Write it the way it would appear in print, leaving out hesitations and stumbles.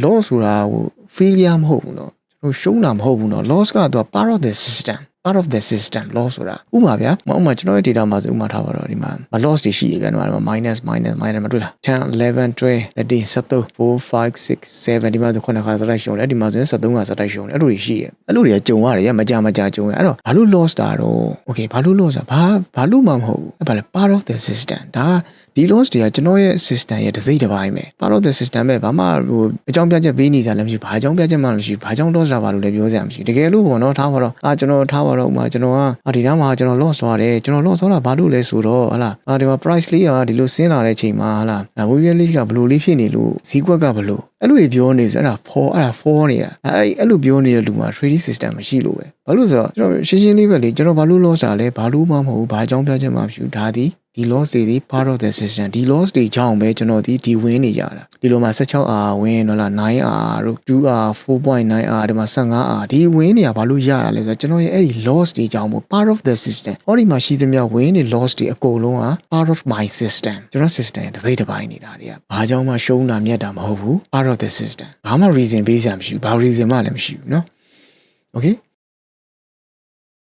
loss ဆိုတာ failure မဟုတ်ဘူးเนาะရှုံးတာမဟုတ်ဘူးเนาะ loss ကတော့ part of the system loss ဆိုတာဥပမာဗျာဥပမာကျွန်တော်ရဲ့ data မှာဆိုဥပမာထားပါတော့ဒီမှာ loss တွေရှိရဗျာဒီမှာ minus မတွေ့လား10 11 12 13 14 5 6 7ဒီမှာဆို9ခါစတိုက်ရှုံးတယ်ဒီမှာဆို73ခါစတိုက်ရှုံးတယ်အဲ့လိုတွေရှိရအဲ့လိုတွေကကြုံရတယ်မကြကြုံရအဲ့တော့ဘာလို့ loss တာတော့ okay ဘာလို့ loss တာဘာလို့မှမဟုတ်ဘူးအဲ့ဘာလဲ part of the system ဒါဒီ loss တွေကကျွန်တော်ရဲ့ system ရဲ့တစ်စိတ်တစ်ပိုင်းပဲ part of the system ပဲဘာမှအကြောင်းပြချက်ပေးနေကြလည်းမရှိဘာအကြောင်းပြချက်မှမရှိဘာကြောင့် loss တာဘာလို့လဲပြောစရာမရှိတကယ်လို့ပေါ့နော်ထားပါတော့ကျွန်တော်ထားပါတော့ဥမာကျွန်တော်ကဒီနားမှာကျွန်တော် loss သွားတယ်ကျွန်တော် loss သွားတာဘာလို့လဲဆိုတော့ဟလာဒီမှာ price လေးကဒီလိုဆင်းလာတဲ့ချိန်မှာဟလာ moving average ကဘလို့လေးဖြစ်နေလို့ဈေးကွက်ကဘလို့အဲ့လိုပြောနေဆိုအဲ့ဒါ for နေတာအဲ့လိုပြောနေတဲ့လူမှာ trading system မရှိလို့ပဲဘာလို့ဆိုတော့ကျွန်တော်ရှင်းလေးပဲလေကျွန်တော်ဘာလို့ loss တာလဲဘာလို့မှမဟုတ်ဘူးဘာအကြောင်းပြချက်မှမရှိဘူးဒါဒီ loss တွေ part of the system ဒီ loss တွေကြောင့်ပဲကျွန်တော်ဒီwin နေကြတာဒီလိုမှာ 16R win တော့လား 9R တို့ 2R 4.9R ဒီမှာ 15R ဒီ win တွေကဘာလို့ရတာလဲဆိုတော့ကျွန်တော်ရဲ့အဲ့ဒီ loss တွေကြောင့်မို့ part of the system ဟောဒီမှာရှိသမျှ win တွေ loss တွေအကုန်လုံးက part of my system ကျွန်တော် system ရဲ့တစ်စိတ်တစ်ပိုင်းနေတာတွေကဘာကြောင့်မှရှုံးတာမြတ်တာမဟုတ်ဘူး part of the system ဘာမှ reason ပေးစရာမရှိဘူးဘာ reason မှလည်းမရှိဘူးเนาะ okay